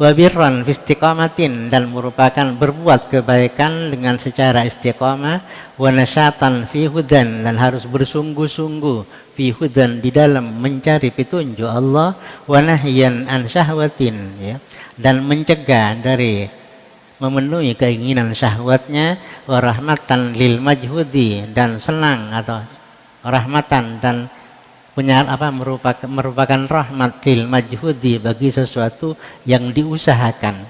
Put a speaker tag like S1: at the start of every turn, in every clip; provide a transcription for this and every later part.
S1: Wa birran fi istiqamatin, dan merupakan berbuat kebaikan dengan secara istiqamah. Wa nasyatan fi hudan, dan harus bersungguh-sungguh fi hudan, di dalam mencari petunjuk Allah. Wa nahyan an syahwatin, ya, dan mencegah dari memenuhi keinginan syahwatnya. Wa rahmatan lil majhudi, dan senang atau rahmatan dan merupakan rahmat lil majhudi, bagi sesuatu yang diusahakan.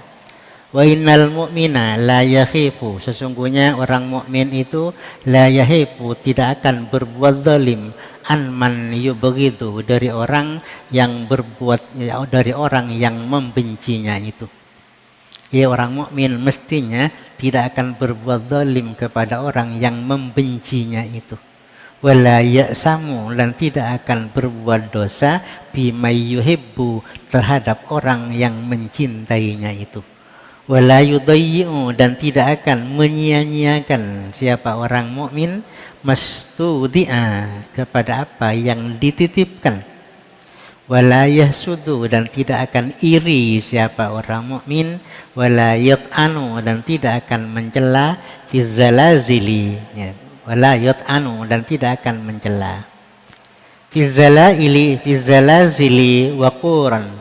S1: Wa innal mu'mina la yakhifu, sesungguhnya orang mukmin itu la yahifu, tidak akan berbuat zalim, an man yubghidu, dari orang yang berbuat, dari orang yang membencinya itu. Ya, orang mukmin mestinya tidak akan berbuat zalim kepada orang yang membencinya itu. Wala ya'samu, dan tidak akan berbuat dosa bima yuhibbu, terhadap orang yang mencintainya itu. Wala yudayyi'u, dan tidak akan menyia-nyiakan siapa orang mukmin mastudi'a, kepada apa yang dititipkan. Wala yahsudu, dan tidak akan iri siapa orang mukmin. Wala yat'anu, dan tidak akan mencela fi zalazili, ya. Wala yat'anu, dan tidak akan mencela fi zalazili waquran,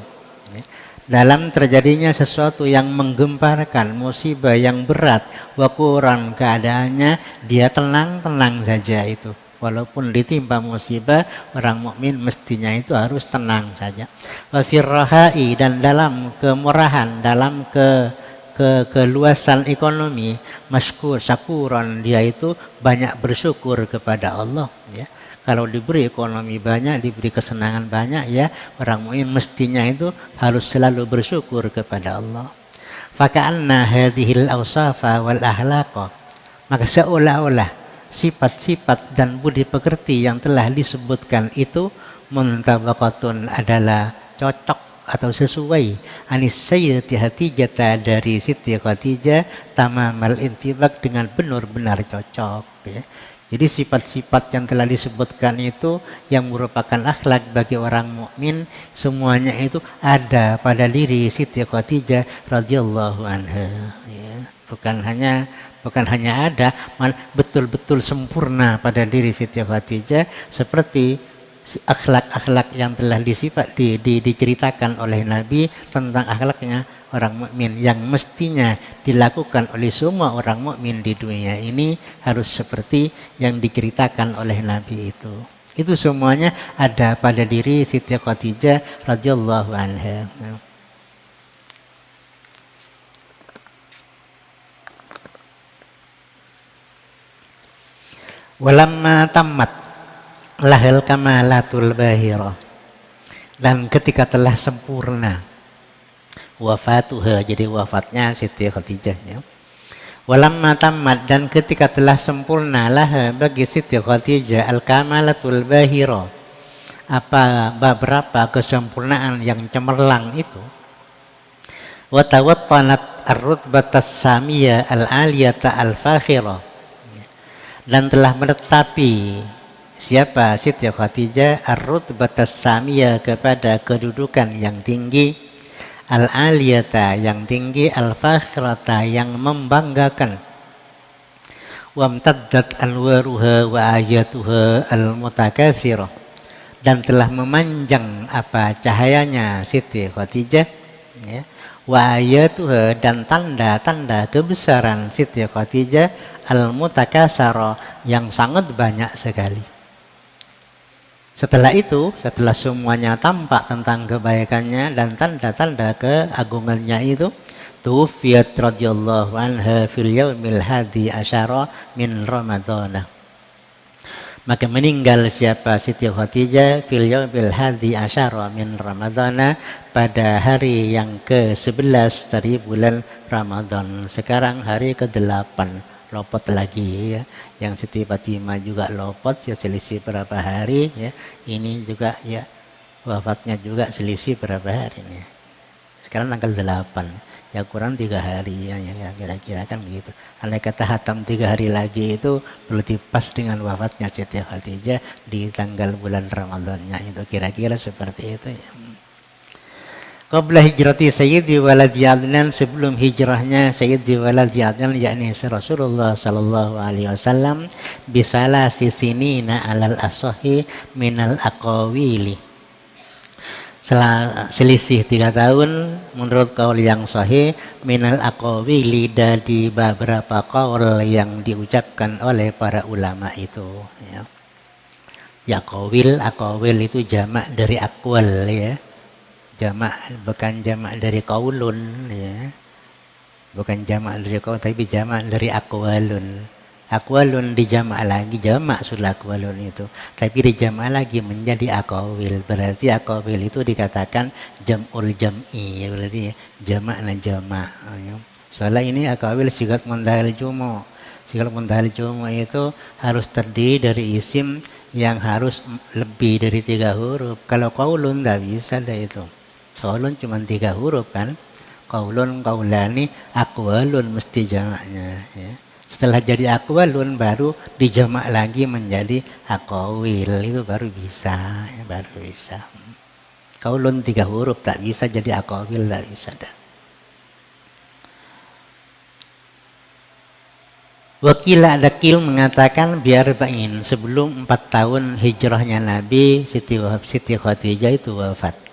S1: dalam terjadinya sesuatu yang menggemparkan, musibah yang berat. Waquran, keadaannya dia tenang-tenang saja itu. Walaupun ditimpa musibah, orang mukmin mestinya itu harus tenang saja. Wa firrahai, dan dalam kemurahan, dalam keluasan ekonomi, syakuran, dia itu banyak bersyukur kepada Allah, ya. Kalau diberi ekonomi banyak, diberi kesenangan banyak, ya, orang mukmin mestinya itu harus selalu bersyukur kepada Allah. Faka'anna hadhil awsafa wal ahlaqa, maka seolah-olah sifat-sifat dan budi pekerti yang telah disebutkan itu muntabaqatun, adalah cocok atau sesuai anis sayyidati Khadijah, dari Siti Khadijah, tamamal intibak, dengan benar-benar cocok, ya. Jadi sifat-sifat yang telah disebutkan itu yang merupakan akhlak bagi orang mukmin, semuanya itu ada pada diri Siti Khadijah radhiyallahu anha, ya. Bukan hanya ada, betul-betul sempurna pada diri Siti Khadijah, seperti akhlak-akhlak yang telah diceritakan oleh Nabi tentang akhlaknya orang mukmin, yang mestinya dilakukan oleh semua orang mukmin di dunia ini, harus seperti yang diceritakan oleh Nabi itu. Itu semuanya ada pada diri Siti Khadijah radhiyallahu anha. Walamma tammat lahal kamalatul bahirah, dan ketika telah sempurna wafatuha, jadi wafatnya Siti Khadijah, ya. Walamma tammat, dan ketika telah sempurna laha, bagi Siti Khadijah, al kamalatul bahirah, beberapa kesempurnaan yang cemerlang itu. Wa tawattanat ar-rutbatas samiyah al-aliyata al-fakhirah, dan telah menetapi siapa Siti Khadijah ar-rutbatas samiyah, kepada kedudukan yang tinggi, al-aliyata, yang tinggi, al-fakhirata, yang membanggakan. Wamtaddat anwaruha wa ayatuha al-mutakasirah, dan telah memanjang cahayanya Siti Khadijah, ya. Wa ayatuha, dan tanda-tanda kebesaran Siti Khadijah al-mutakasara, yang sangat banyak sekali. Setelah itu, setelah semuanya tampak tentang kebaikannya dan tanda-tanda keagungannya itu, tuwfiyat radhiyallahu anha fil yaumil hadi asyara min Ramadhan, maka meninggal siapa Siti Khadijah fil yaumil hadi asyara min Ramadhan, pada hari yang ke-11 dari bulan Ramadan. Sekarang hari ke-8, lopot lagi, ya. Yang Siti Fatimah juga lopot, ya, selisih berapa hari, ya. Ini juga, ya, wafatnya juga selisih berapa hari, ya. Sekarang tanggal 8, ya, kurang 3 hari, ya, kira-kira kan gitu. Andai kata hatam 3 hari lagi, itu berarti pas dengan wafatnya Siti Khadijah di tanggal bulan Ramadannya itu, kira-kira seperti itu, ya. Qabla hijrati Sayyidi waladi Adnan, sebelum hijrahnya Sayyidi waladi Adnan, yakni Rasulullah sallallahu alaihi wasallam, bisalah sisinina alal asohi minal aqawili, selisih 3 tahun menurut kaul yang sahih, minal aqawili, dari beberapa kaul yang diucapkan oleh para ulama itu, ya. Ya aqawil itu jamak dari aqwal, ya. Jamak, bukan jamak dari qaulun, ya. Bukan jamak dari qaul, tapi jamak dari aqwalun. Aqwalun dijamak lagi, jamak sudah aqwalun itu, tapi dijamak lagi menjadi aqawil. Berarti aqawil itu dikatakan jam'ul jam'i, berarti jamakna jamak. Soalnya ini aqawil sigat mundahil jumu'. Sigat mundahil jumu' itu harus terdiri dari isim yang harus lebih dari 3 huruf. Kalau qaulun tidak bisa dah itu. Qaulun cuma 3 huruf kan. Qaulun, qaulani, aqwalun mesti jamaknya, ya. Setelah jadi aqwalun baru dijamak lagi menjadi aqawil, itu baru bisa, ya, baru bisa. Qaulun 3 huruf tak bisa jadi aqawil, tak bisa dah. Wakila Dakil mengatakan biar ba'in, sebelum 4 tahun hijrahnya Nabi, Siti Khadijah itu wafat.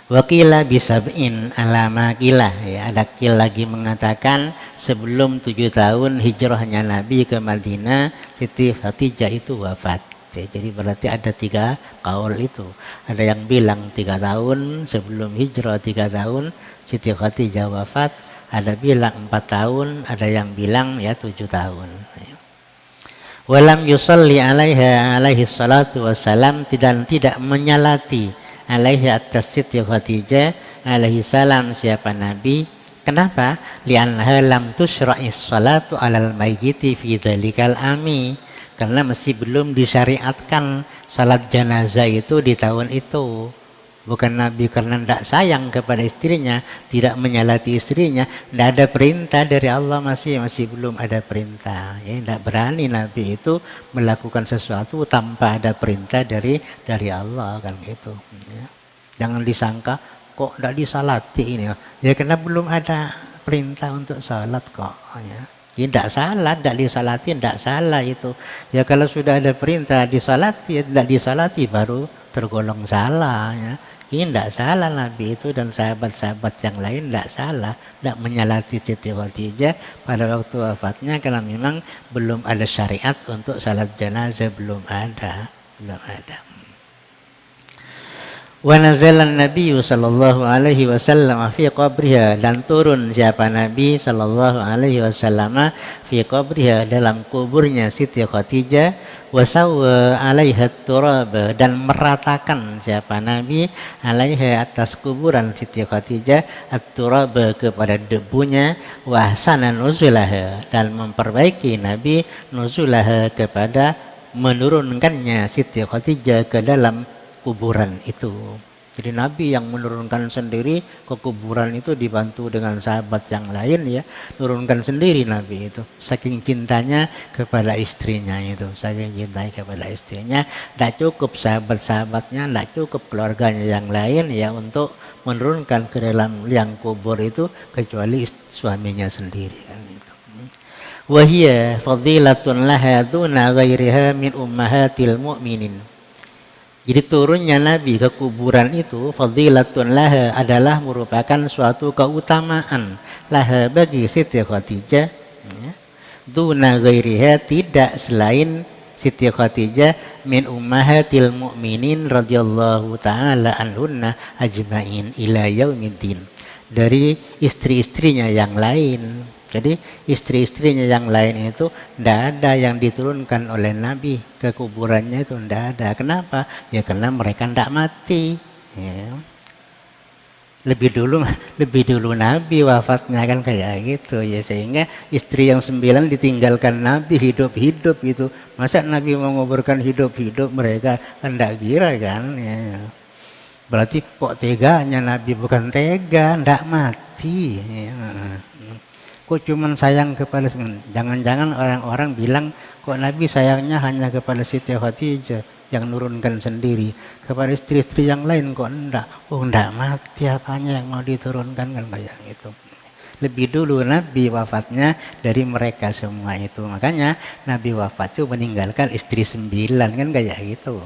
S1: Wakila bisab'in alama kilah, ya. Dakil lagi mengatakan sebelum 7 tahun hijrahnya Nabi ke Madinah, Siti Khadijah itu wafat, ya. Jadi berarti ada 3 kaul itu. Ada yang bilang 3 tahun sebelum hijrah, 3 tahun Siti Khadijah wafat. Ada bilang 4 tahun, ada yang bilang ya 7 tahun. Walam yusalli alaihi salatu wassalam, tidak menyalati alaihi atas Siti Khadijah alaihi salam siapa Nabi. Kenapa? Li'annaha lam tushra'is salatu alal mayyiti fi dhalikal ami, karena masih belum disyariatkan salat jenazah itu di tahun itu. Bukan Nabi karena tidak sayang kepada istrinya, tidak menyalati istrinya, tidak ada perintah dari Allah, masih belum ada perintah, ya. Tidak berani Nabi itu melakukan sesuatu tanpa ada perintah dari Allah, kan gitu, ya. Jangan disangka kok tidak disalati ini, ya karena belum ada perintah untuk salat kok, ya. Tidak salah, tidak disalati, tidak salah itu. Ya kalau sudah ada perintah disalati, tidak disalati baru tergolong salah, ya. Ini tidak salah Nabi itu dan sahabat-sahabat yang lain tidak salah, tidak menyalati Siti Khadijah pada waktu wafatnya, karena memang belum ada syariat untuk salat jenazah, belum ada. Wa nazalan Nabi sallallahu alaihi wasallam fi qabriha, dan turun siapa Nabi sallallahu alaihi wasallam fi qabriha, dalam kuburnya Siti Khadijah. Wasawwa alaiha turab, dan meratakan siapa Nabi alaiha atas kuburan Siti Khadijah at-turab, kepada debunya. Wahsana nuzulaha, dan memperbaiki Nabi nuzulaha, kepada menurunkannya Siti Khadijah ke dalam kuburan itu. Jadi Nabi yang menurunkan sendiri ke kuburan itu, dibantu dengan sahabat yang lain, ya. Turunkan sendiri Nabi itu, saking cintanya kepada istrinya itu, saking cintanya kepada istrinya. Tidak cukup sahabat-sahabatnya, tidak cukup keluarganya yang lain, ya, untuk menurunkan ke dalam liang kubur itu, kecuali suaminya sendiri, kan itu. Wahia fadilatun laha duna ghairiha min ummahatil mu'minin. Jadi turunnya Nabi ke kuburan itu, fadilatun laha, adalah merupakan suatu keutamaan laha bagi Siti Khadijah, ya. Duna ghairiha, tidak selain Siti Khadijah, min ummahatil mu'minin radhiyallahu ta'ala anhunna ajma'in ila yaumiddin, dari istri-istrinya yang lain. Jadi istri-istrinya yang lain itu tidak ada yang diturunkan oleh Nabi ke kuburannya itu, tidak ada. Kenapa? Ya karena mereka tidak mati, ya. Lebih dulu Nabi wafatnya, kan kayak gitu, ya. Sehingga istri yang 9 ditinggalkan Nabi hidup-hidup itu. Masa Nabi mau menguburkan hidup-hidup mereka, kan tidak kira, kan, ya. Berarti kok teganya Nabi? Bukan tega, tidak mati, ya. Kok cuman sayang kepada, jangan-jangan orang-orang bilang kok Nabi sayangnya hanya kepada Siti Khadijah. yang nurunkan sendiri. Kepada istri-istri yang lain kok enggak? Oh enggak, mati apanya yang mau diturunkan, kan kayak gitu. Lebih dulu Nabi wafatnya dari mereka semua itu. Makanya Nabi wafat itu meninggalkan istri 9, kan kayak gitu.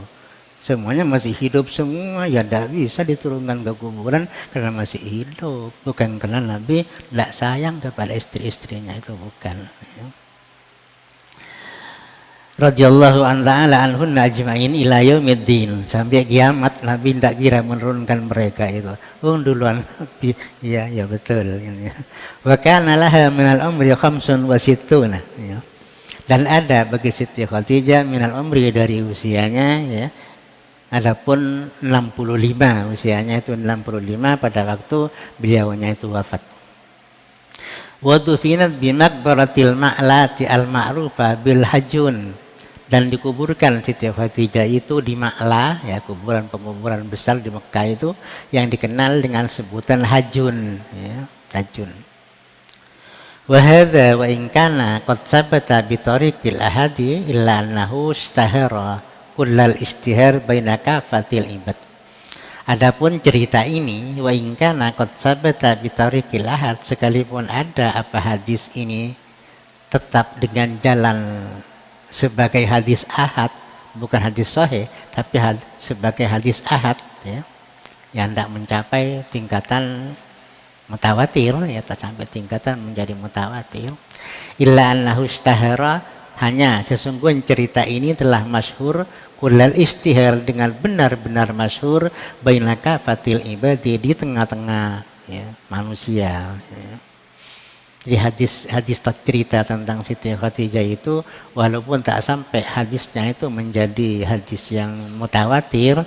S1: Semuanya masih hidup semua, ya tidak bisa diturunkan ke kuburan karena masih hidup. Bukan karena Nabi tidak sayang kepada istri-istrinya, itu bukan. Radhiyallahu ta'ala anhunna ajma'in ila yaumiddin, sampai kiamat Nabi tidak kira menurunkan mereka itu. Duluan Nabi, ya betul. Wa kana laha minal umri khamsun wa sittuna, ya. Dan ada bagi Siti Khadijah minal umri, dari usianya, ya. Adapun 65, usianya itu 65 pada waktu beliaunya itu wafat. Wa dufinat bi maqbaratil ma'lati al-ma'rufa bil hajun, dan dikuburkan Siti Khadijah itu di Ma'la, ya, kuburan-penguburan besar di Mekah itu yang dikenal dengan sebutan Hajun, ya, Hajun. Wa hadza wa in kana qad sabata bi tariqil ahadi illa annahu istahara kullal istihar baina kafatil ibad. Adapun cerita ini wa in kana qad sabata bi tariqil ahad, sekalipun ada apa hadis ini tetap dengan jalan sebagai hadis ahad, bukan hadis sahih, tapi sebagai hadis ahad, ya, yang tidak mencapai tingkatan mutawatir, ya, tak sampai tingkatan menjadi mutawatir. Illa annahu istahara, hanya sesungguhnya cerita ini telah masyhur, kullal istihar, dengan benar-benar masyhur, baina kafatil ibadi, di tengah-tengah, ya, manusia, ya. Jadi hadis cerita tentang Siti Khadijah itu walaupun tak sampai hadisnya itu menjadi hadis yang mutawatir,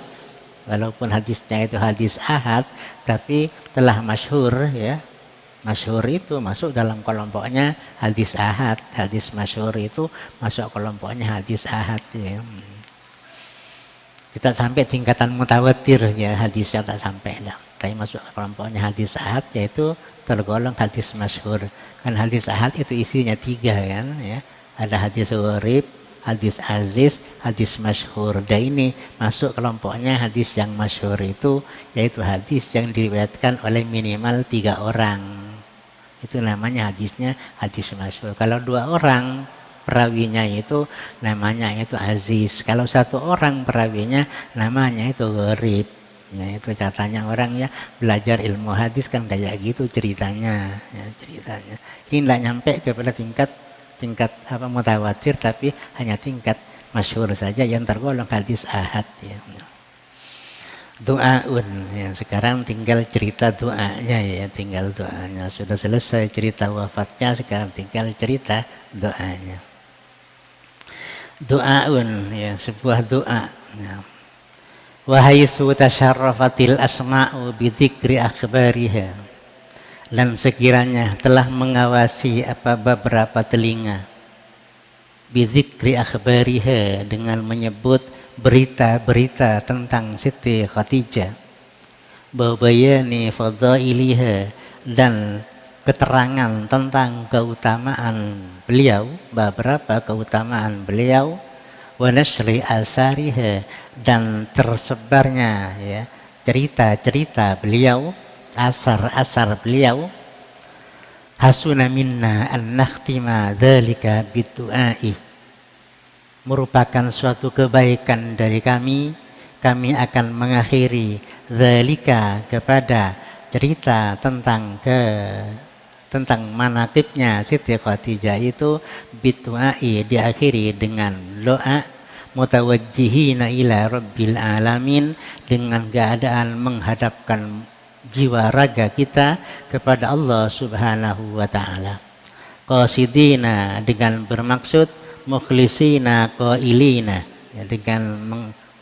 S1: walaupun hadisnya itu hadis ahad, tapi telah masyhur, ya. Masyhur itu masuk dalam kelompoknya hadis ahad. Hadis masyhur itu masuk kelompoknya hadis ahad, ya. Kita sampai tingkatan mutawatir, ya, hadisnya tak sampai, dah. Tapi masuk kelompoknya hadis ahad, yaitu tergolong hadis masyhur. Kan hadis ahad itu isinya 3, kan, ya. Ada hadis gharib, hadis aziz, hadis masyhur. Dan ini masuk kelompoknya hadis yang masyhur itu, yaitu hadis yang diriwayatkan oleh minimal 3 orang. Itu namanya hadisnya hadis masyhur. Kalau 2 orang perawinya itu namanya itu aziz. Kalau 1 orang perawinya namanya itu gharib. Nah, itu katanya orang, ya, belajar ilmu hadis kan kayak gitu ceritanya, ya, ceritanya. Ini tidak nyampe kepada tingkat apa mutawatir, tapi hanya tingkat masyhur saja yang tergolong hadis ahad, ya. Doaun, ya, sekarang tinggal cerita doanya, ya, tinggal doanya. Sudah selesai cerita wafatnya, sekarang tinggal cerita doanya. Doaun, ya, sebuah doa, ya. Wahaisu tasyarrafatil asma'u bidzikri akhbariha, dan sekiranya telah mengawasi beberapa telinga, bidzikri akhbariha, dengan menyebut berita-berita tentang Siti Khadijah, babayani fadhailiha, dan keterangan tentang keutamaan beliau, beberapa keutamaan beliau, wa nasri asariha, dan tersebarnya, ya, cerita-cerita beliau, asar-asar beliau. Hasuna minna an nakhtima dzalika bidu'ai, merupakan suatu kebaikan dari kami akan mengakhiri dzalika, kepada cerita tentang manaqibnya Siti Khadijah itu, bidu'ai, diakhiri dengan doa, mutawajjihina ila rabbil alamin, dengan keadaan menghadapkan jiwa raga kita kepada Allah Subhanahu wa ta'ala. Qasidina, dengan bermaksud, mukhlisina qailina, ya,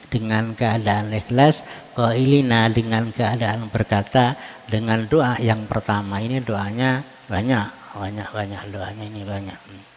S1: dengan keadaan ikhlas, qailina, dengan keadaan berkata, dengan doa yang pertama ini. Doanya banyak doanya ini banyak.